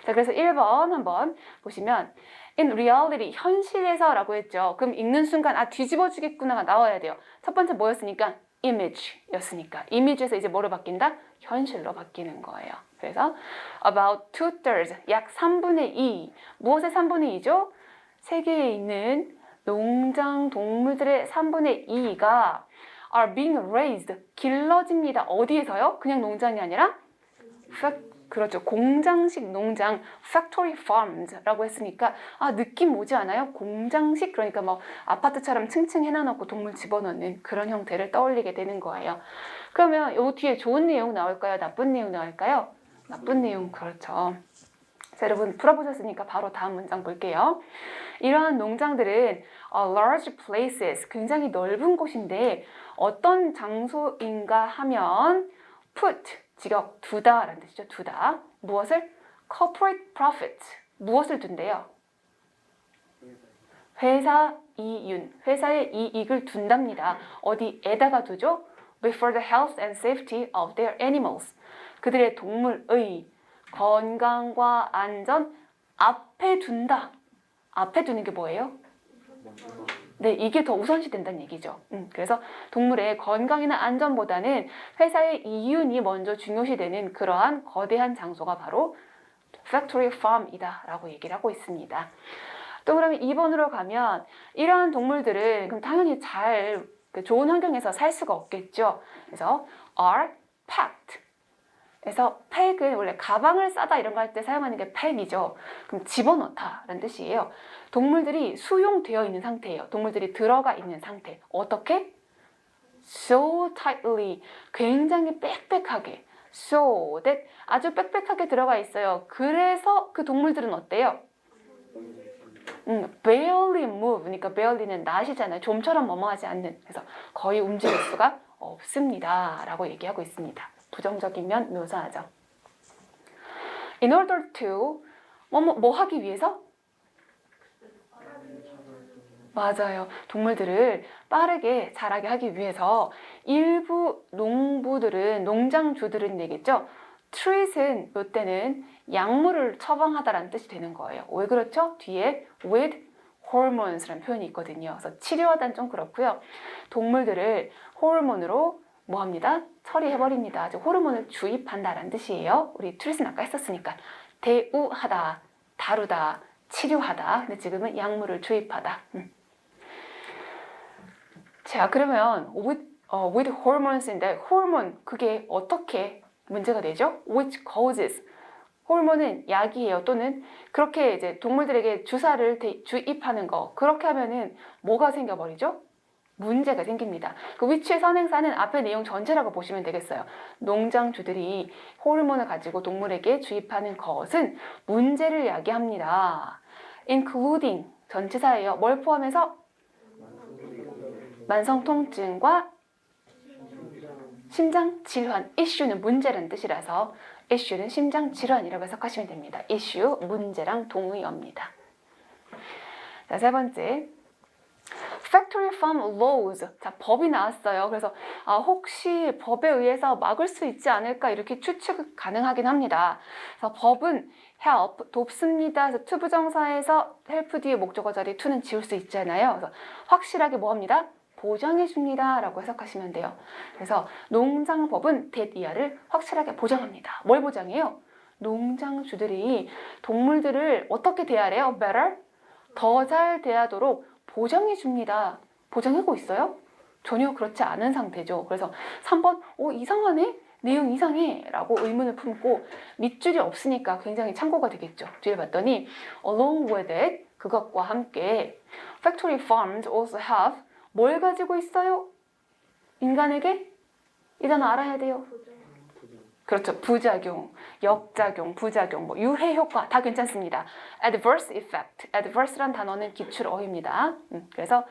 자, 그래서 1번 한번 보시면 in reality, 현실에서 라고 했죠. 그럼 읽는 순간 아 뒤집어지겠구나가 나와야 돼요. 첫 번째 뭐였으니까? image였으니까 image에서 이제 뭐로 바뀐다? 현실로 바뀌는 거예요. 그래서 about 2/3, 약 3분의 2. 무엇의 3분의 2죠? 세계에 있는 농장 동물들의 3분의 2가 are being raised, 길러집니다. 어디에서요? 그냥 농장이 아니라 그렇죠. 공장식 농장, factory farms라고 했으니까 아 느낌 오지 않아요? 공장식, 그러니까 뭐 아파트처럼 층층 해놔놓고 동물 집어넣는 그런 형태를 떠올리게 되는 거예요. 그러면 요 뒤에 좋은 내용 나올까요? 나쁜 내용 나올까요? 나쁜 내용, 그렇죠. 자, 여러분 풀어보셨으니까 바로 다음 문장 볼게요. 이러한 농장들은 large places, 굉장히 넓은 곳인데 어떤 장소인가 하면 put, 직역 두다 라는 뜻이죠. 두다. 무엇을? corporate profit. 무엇을 둔대요? 회사 이윤. 회사의 이익을 둔답니다. 어디에다가 두죠? before the health and safety of their animals. 그들의 동물의 건강과 안전 앞에 둔다. 앞에 두는 게 뭐예요? 네, 이게 더 우선시 된다는 얘기죠. 그래서 동물의 건강이나 안전보다는 회사의 이윤이 먼저 중요시 되는 그러한 거대한 장소가 바로 factory farm이다 라고 얘기를 하고 있습니다. 또 그러면 2번으로 가면 이러한 동물들은 그럼 당연히 잘 좋은 환경에서 살 수가 없겠죠. 그래서 are packed. 그래서 팩은 원래 가방을 싸다 이런 거 할 때 사용하는 게 팩이죠. 그럼 집어넣다 라는 뜻이에요. 동물들이 수용되어 있는 상태예요. 동물들이 들어가 있는 상태. 어떻게? So tightly. 굉장히 빽빽하게. So that 아주 빽빽하게 들어가 있어요. 그래서 그 동물들은 어때요? barely move. 그러니까 barely는 not이잖아요. 좀처럼 뭐뭐하지 않는. 그래서 거의 움직일 수가 없습니다 라고 얘기하고 있습니다. 부정적이면 묘사하죠. In order to 뭐 하기 위해서? 맞아요. 동물들을 빠르게 자라게 하기 위해서 일부 농부들은, 농장주들은 얘기겠죠. treat은 이때는 약물을 처방하다라는 뜻이 되는 거예요. 왜 그렇죠? 뒤에 with hormones라는 표현이 있거든요. 그래서 치료하다는 좀 그렇고요. 동물들을 호르몬으로 뭐 합니다? 처리해버립니다. 즉 호르몬을 주입한다라는 뜻이에요. 우리 트리스는 아까 했었으니까 대우하다, 다루다, 치료하다. 근데 지금은 약물을 주입하다. 자, 그러면 with hormones인데 호르몬 그게 어떻게 문제가 되죠? which causes. 호르몬은 약이에요. 또는 그렇게 이제 동물들에게 주사를 주입하는 거. 그렇게 하면은 뭐가 생겨버리죠? 문제가 생깁니다. 그 which의 선행사는 앞의 내용 전체라고 보시면 되겠어요. 농장주들이 호르몬을 가지고 동물에게 주입하는 것은 문제를 야기합니다. including 전치사예요. 뭘 포함해서? 만성통증과 심장질환. issue는 문제라는 뜻이라서 issue는 심장질환이라고 해석하시면 됩니다. issue, 문제랑 동의어입니다. 자, 세 번째. Factory Farm Laws. 자, 법이 나왔어요. 그래서 혹시 법에 의해서 막을 수 있지 않을까 이렇게 추측 가능하긴 합니다. 그래서 법은 help, 돕습니다. 그래서 to 부정사에서 help 뒤에 목적어 자리 to는 지울 수 있잖아요. 그래서 확실하게 뭐 합니다? 보장해 줍니다 라고 해석하시면 돼요. 그래서 농장법은 대디아를 확실하게 보장합니다. 뭘 보장해요? 농장주들이 동물들을 어떻게 대하래요? better? 더 잘 대하도록 보장해 줍니다. 보장하고 있어요? 전혀 그렇지 않은 상태죠. 그래서 3번 이상하네? 내용 이상해 라고 의문을 품고 밑줄이 없으니까 굉장히 참고가 되겠죠. 뒤를 봤더니 along with it, 그것과 함께 factory farms also have 뭘 가지고 있어요? 인간에게? 이 단어 알아야 돼요. 그렇죠. 부작용, 역작용, 부작용, 뭐 유해 효과 다 괜찮습니다. adverse effect, adverse란 단어는 기출어휘입니다. 그래서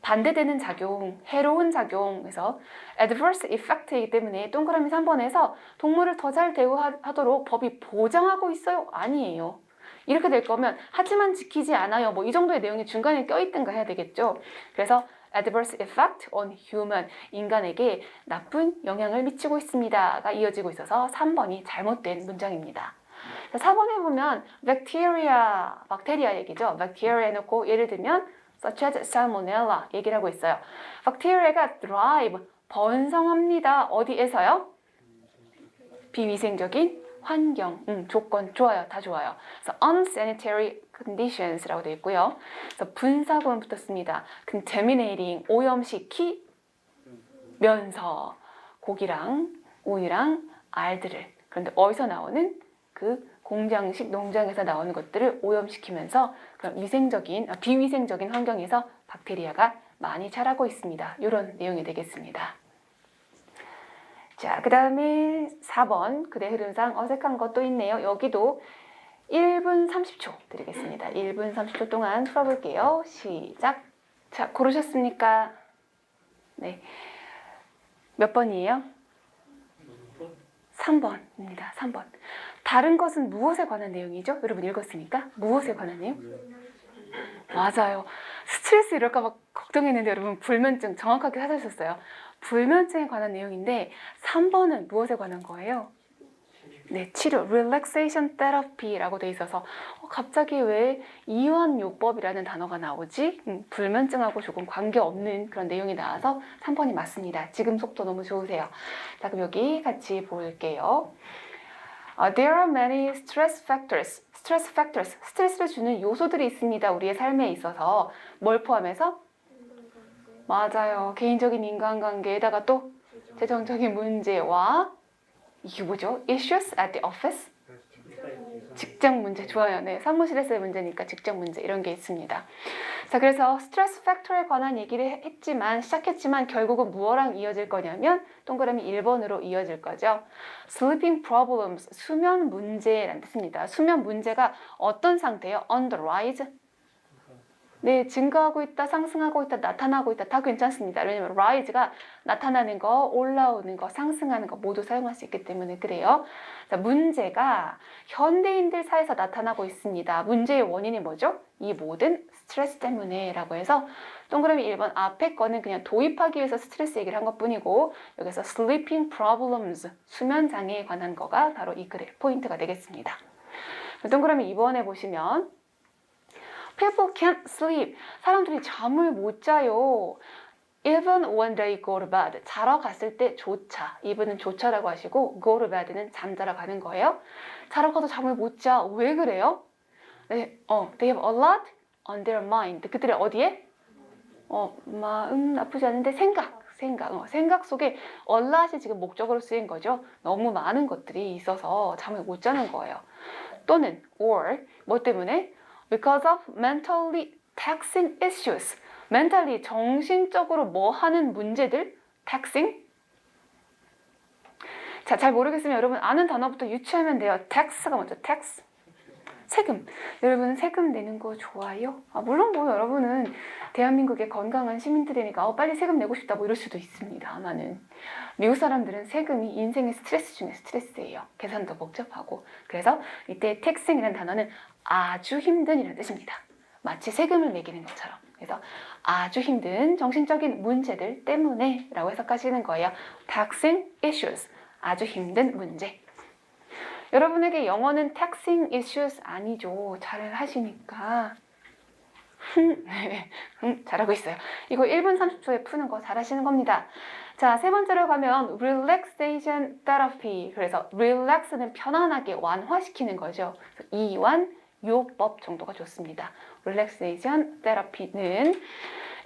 반대되는 작용, 해로운 작용, 그래서 adverse effect이기 때문에 동그라미 3번에서 동물을 더 잘 대우하도록 법이 보장하고 있어요? 아니에요. 이렇게 될 거면 하지만 지키지 않아요. 뭐 이 정도의 내용이 중간에 껴있든가 해야 되겠죠. 그래서 adverse effect on human, 인간에게 나쁜 영향을 미치고 있습니다가 이어지고 있어서 3번이 잘못된 문장입니다. 4번에 보면 bacteria, 박테리아 얘기죠. bacteria 해놓고 예를 들면 such as salmonella 얘기를 하고 있어요. bacteria가 thrive, 번성합니다. 어디에서요? 비위생적인 환경, 조건 좋아요. 다 좋아요. 그래서 unsanitary conditions라고 되어 있고요. 그래서 분사구문 붙었습니다. contaminating, 오염시키면서 고기랑 우유랑 알들을, 그런데 어디서 나오는 그 공장식 농장에서 나오는 것들을 오염시키면서 그런 비위생적인 환경에서 박테리아가 많이 자라고 있습니다. 이런 내용이 되겠습니다. 자, 그 다음에 4번 그대 흐름상 어색한 것도 있네요. 여기도 1분 30초 드리겠습니다. 1분 30초 동안 풀어볼게요. 시작. 자, 고르셨습니까? 네. 몇 번이에요? 3번입니다. 3번. 다른 것은 무엇에 관한 내용이죠? 여러분 읽었으니까 무엇에 관한 내용? 맞아요. 스트레스 이럴까 봐 걱정했는데 여러분 불면증 정확하게 찾으셨어요. 불면증에 관한 내용인데 3번은 무엇에 관한 거예요? 네, 치료, relaxation therapy라고 돼 있어서 갑자기 왜 이완요법이라는 단어가 나오지? 불면증하고 조금 관계없는 그런 내용이 나와서 3번이 맞습니다. 지금 속도 너무 좋으세요. 자, 그럼 여기 같이 볼게요. There are many stress factors. Stress factors, 스트레스를 주는 요소들이 있습니다. 우리의 삶에 있어서. 뭘 포함해서? 맞아요. 개인적인 인간관계에다가 또 재정적인 문제와 이게 뭐죠? Issues at the office? 직장 문제 좋아요. 네, 사무실에서의 문제니까 직장 문제 이런 게 있습니다. 자, 그래서 스트레스 팩터에 관한 얘기를 시작했지만 결국은 무엇랑 이어질 거냐면 동그라미 1번으로 이어질 거죠. Sleeping problems, 수면 문제라는 뜻입니다. 수면 문제가 어떤 상태예요? On the rise? 네, 증가하고 있다, 상승하고 있다, 나타나고 있다 다 괜찮습니다. 왜냐면 rise가 나타나는 거, 올라오는 거, 상승하는 거 모두 사용할 수 있기 때문에 그래요. 자, 문제가 현대인들 사이에서 나타나고 있습니다. 문제의 원인이 뭐죠? 이 모든 스트레스 때문에 라고 해서 동그라미 1번 앞에 거는 그냥 도입하기 위해서 스트레스 얘기를 한 것뿐이고 여기서 sleeping problems, 수면 장애에 관한 거가 바로 이 글의 포인트가 되겠습니다. 동그라미 2번에 보시면 People can't sleep. 사람들이 잠을 못 자요. Even when they go to bed. 자러 갔을 때조차. even은 조차라고 하시고 go to bed는 잠자러 가는 거예요. 자러 가도 잠을 못 자. 왜 그래요? 네, they have a lot on their mind. 그들의 어디에? 마음 나쁘지 않은데 생각 속에 a lot이 지금 목적으로 쓰인 거죠. 너무 많은 것들이 있어서 잠을 못 자는 거예요. 또는 or 뭐 때문에? Because of mentally taxing issues. mentally 정신적으로 뭐 하는 문제들? taxing? 자, 잘 모르겠으면 여러분 아는 단어부터 유추하면 돼요. tax가 먼저 tax. 세금. 여러분 세금 내는 거 좋아요? 물론 뭐 여러분은 대한민국의 건강한 시민들이니까 빨리 세금 내고 싶다 뭐 이럴 수도 있습니다만은 미국 사람들은 세금이 인생의 스트레스 중에 스트레스예요. 계산도 복잡하고. 그래서 이때 taxing이라는 단어는 아주 힘든이라는 뜻입니다. 마치 세금을 매기는 것처럼. 그래서 아주 힘든 정신적인 문제들 때문에 라고 해석하시는 거예요. taxing issues. 아주 힘든 문제. 여러분에게 영어는 taxing issues 아니죠. 잘 하시니까. 네, 잘하고 있어요. 이거 1분 30초에 푸는 거 잘하시는 겁니다. 자, 세 번째로 가면 relaxation therapy. 그래서 relax는 편안하게 완화시키는 거죠. 이완 요법 정도가 좋습니다. relaxation therapy는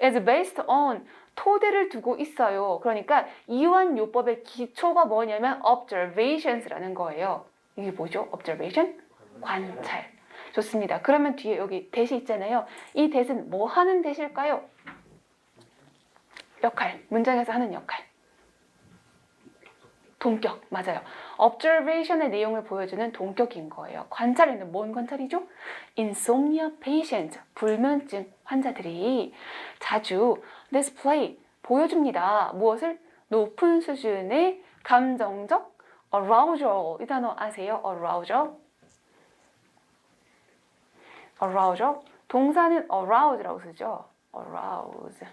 is based on 토대를 두고 있어요. 그러니까 이완 요법의 기초가 뭐냐면 observations라는 거예요. 이게 뭐죠? observation? 관찰. 좋습니다. 그러면 뒤에 여기 대시 있잖아요. 이 대시는 뭐 하는 대시일까요? 역할. 문장에서 하는 역할. 동격. 맞아요. observation의 내용을 보여주는 동격인 거예요. 관찰에는 뭔 관찰이죠? insomnia patient. 불면증 환자들이 자주 display. 보여줍니다. 무엇을? 높은 수준의 감정적 arousal. 이 단어 아세요? arousal. arousal. 동사는 arouse라고 쓰죠. arouse.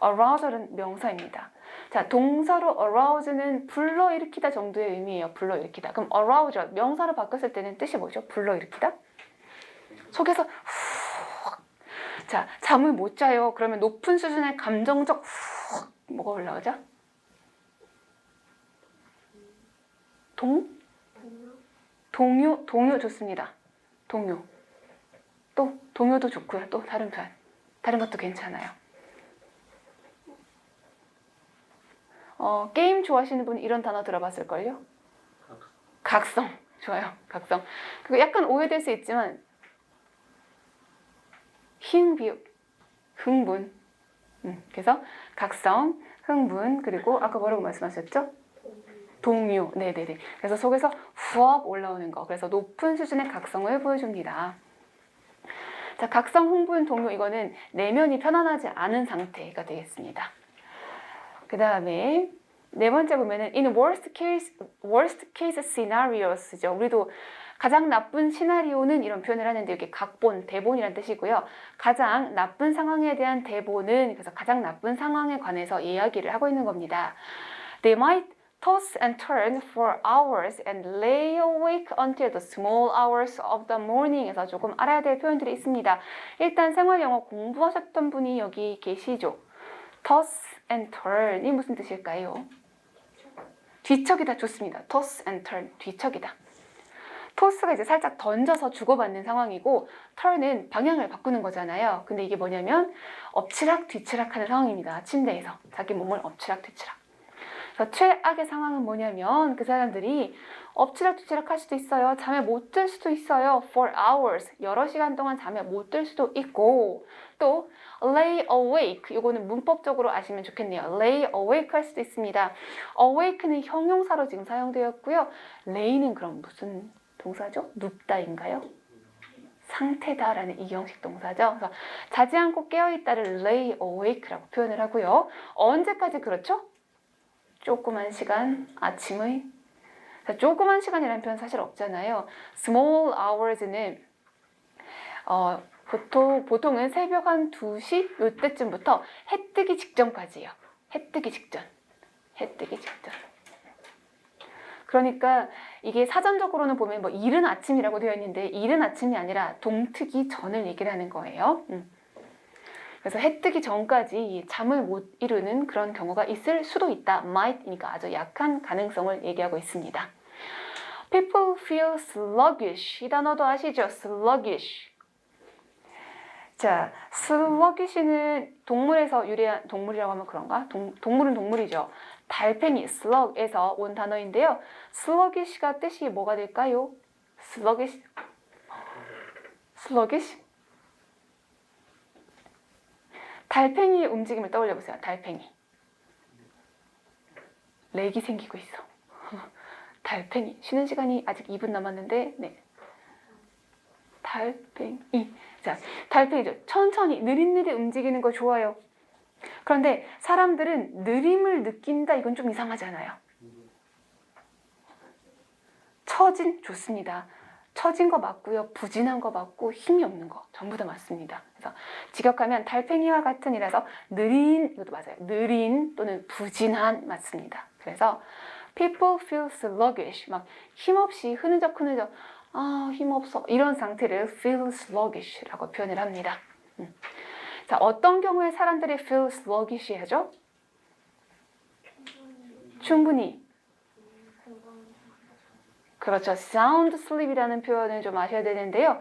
arousal은 명사입니다. 자, 동사로 arouse는 불러일으키다 정도의 의미예요. 불러일으키다. 그럼 arousal 명사로 바꿨을 때는 뜻이 뭐죠? 불러일으키다? 속에서 후. 자, 잠을 못 자요. 그러면 높은 수준의 감정적 뭐가 올라오죠? 동요 좋습니다. 동요. 또 동요도 좋고요. 또 다른 표현. 다른 것도 괜찮아요. 게임 좋아하시는 분 이런 단어 들어봤을걸요? 각성. 좋아요. 각성. 그거 약간 오해될 수 있지만 희응비읍, 흥분. 그래서 각성, 흥분, 그리고 아까 뭐라고 말씀하셨죠? 동요. 네네네. 그래서 속에서 후업 올라오는 거. 그래서 높은 수준의 각성을 보여줍니다. 자, 각성, 흥분, 동요 이거는 내면이 편안하지 않은 상태가 되겠습니다. 그 다음에 네 번째 보면은 in worst case scenarios죠. 우리도 가장 나쁜 시나리오는 이런 표현을 하는데 여기 각본, 대본이란 뜻이고요. 가장 나쁜 상황에 대한 대본은 그래서 가장 나쁜 상황에 관해서 이야기를 하고 있는 겁니다. They might toss and turn for hours and lay awake until the small hours of the morning에서 조금 알아야 될 표현들이 있습니다. 일단 생활 영어 공부하셨던 분이 여기 계시죠. toss and turn이 무슨 뜻일까요? 뒤척이다. 좋습니다. toss and turn, 뒤척이다. toss가 이제 살짝 던져서 주고받는 상황이고 turn은 방향을 바꾸는 거잖아요. 근데 이게 뭐냐면 엎치락 뒤치락 하는 상황입니다. 침대에서 자기 몸을 엎치락 뒤치락. 그래서 최악의 상황은 뭐냐면 그 사람들이 엎치락 뒤치락 할 수도 있어요. 잠에 못 들 수도 있어요. For hours, 여러 시간 동안 잠에 못 들 수도 있고 또 lay awake, 이거는 문법적으로 아시면 좋겠네요. lay awake 할 수도 있습니다. awake는 형용사로 지금 사용되었고요. lay는 그럼 무슨 동사죠? 눕다인가요? 상태다라는 이형식 동사죠. 그래서 자지 않고 깨어있다를 lay awake라고 표현을 하고요. 언제까지 그렇죠? 조그만 시간, 아침의 조그만 시간이라는 표현 사실 없잖아요. small hours는 보통은 새벽 한 2시 요때쯤부터 해 뜨기 직전까지예요. 해 뜨기 직전. 그러니까 이게 사전적으로는 보면 뭐 이른 아침이라고 되어 있는데 이른 아침이 아니라 동트기 전을 얘기를 하는 거예요. 그래서 해 뜨기 전까지 잠을 못 이루는 그런 경우가 있을 수도 있다. might이니까 아주 약한 가능성을 얘기하고 있습니다. People feel sluggish. 이 단어도 아시죠? sluggish. 자, sluggish는 동물에서 유래한 동물이라고 하면 그런가? 동물은 동물이죠. 달팽이, slug에서 온 단어인데요. sluggish가 뜻이 뭐가 될까요? sluggish? 달팽이의 움직임을 떠올려 보세요. 달팽이. 렉이 생기고 있어. 달팽이. 쉬는 시간이 아직 2분 남았는데, 네. 달팽이. 자, 달팽이죠. 천천히 느릿느릿 움직이는 거 좋아요. 그런데 사람들은 느림을 느낀다. 이건 좀 이상하잖아요. 처진 좋습니다. 처진 거 맞고요. 부진한 거 맞고 힘이 없는 거 전부 다 맞습니다. 그래서 직역하면 달팽이와 같은이라서 느린, 이것도 맞아요. 느린 또는 부진한 맞습니다. 그래서 People feel sluggish. 막 힘없이 흐느적 힘없어 이런 상태를 feel sluggish라고 표현을 합니다. 자, 어떤 경우에 사람들이 feel sluggish 하죠? 충분히. 그렇죠. sound sleep이라는 표현을 좀 아셔야 되는데요.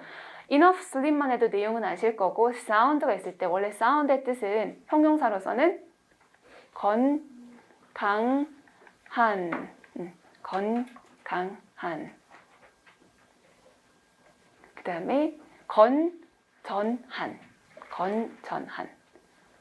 enough sleep만 해도 내용은 아실 거고 sound가 있을 때 원래 sound의 뜻은 형용사로서는 건강한 그 다음에 건전한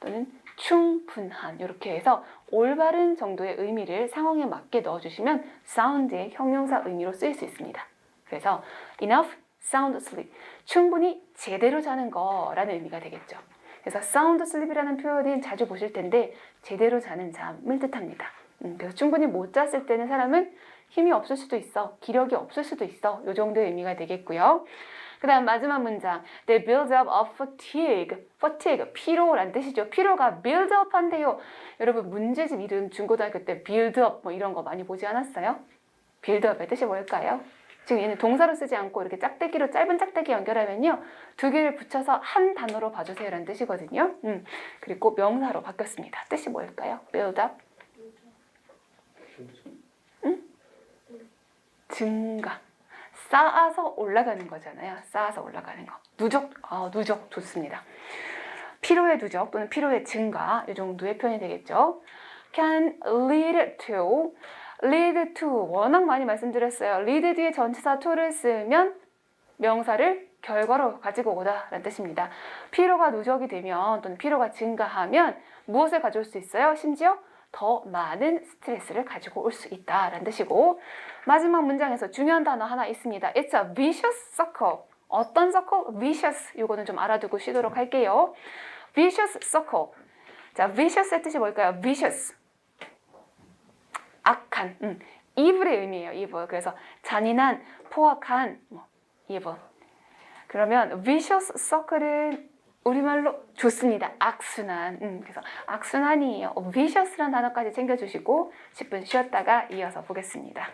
또는 충분한 이렇게 해서 올바른 정도의 의미를 상황에 맞게 넣어주시면 sound의 형용사 의미로 쓰일 수 있습니다. 그래서 enough sound sleep, 충분히 제대로 자는 거라는 의미가 되겠죠. 그래서 sound sleep이라는 표현은 자주 보실 텐데 제대로 자는 잠을 뜻합니다. 그래서 충분히 못 잤을 때는 사람은 힘이 없을 수도 있어, 기력이 없을 수도 있어, 이 정도의 의미가 되겠고요. 그 다음 마지막 문장, they build up of fatigue, 피로란 뜻이죠. 피로가 build up 한대요. 여러분 문제집 이름 중고등학교 때 build up 뭐 이런 거 많이 보지 않았어요? build up의 뜻이 뭘까요? 지금 얘는 동사로 쓰지 않고 이렇게 짝대기로 짧은 짝대기 연결하면요, 두 개를 붙여서 한 단어로 봐주세요 라는 뜻이거든요. 그리고 명사로 바뀌었습니다. 뜻이 뭘까요? build up? 증가. 쌓아서 올라가는 거잖아요. 쌓아서 올라가는 거. 누적 좋습니다. 피로의 누적 또는 피로의 증가, 이 정도의 표현이 되겠죠. can lead to 워낙 많이 말씀드렸어요. lead 뒤에 전치사 to를 쓰면 명사를 결과로 가지고 오다 라는 뜻입니다. 피로가 누적이 되면 또는 피로가 증가하면 무엇을 가져올 수 있어요? 심지어 더 많은 스트레스를 가지고 올 수 있다라는 뜻이고, 마지막 문장에서 중요한 단어 하나 있습니다. It's a vicious circle. 어떤 circle? Vicious. 이거는 좀 알아두고 쉬도록 할게요. Vicious circle. 자, vicious의 뜻이 뭘까요? Vicious. 악한. evil의 의미예요. evil. 그래서 잔인한, 포악한, evil. 그러면 vicious circle은 우리말로 좋습니다. 악순환. 그래서 악순환이에요. vicious라는 단어까지 챙겨주시고 10분 쉬었다가 이어서 보겠습니다.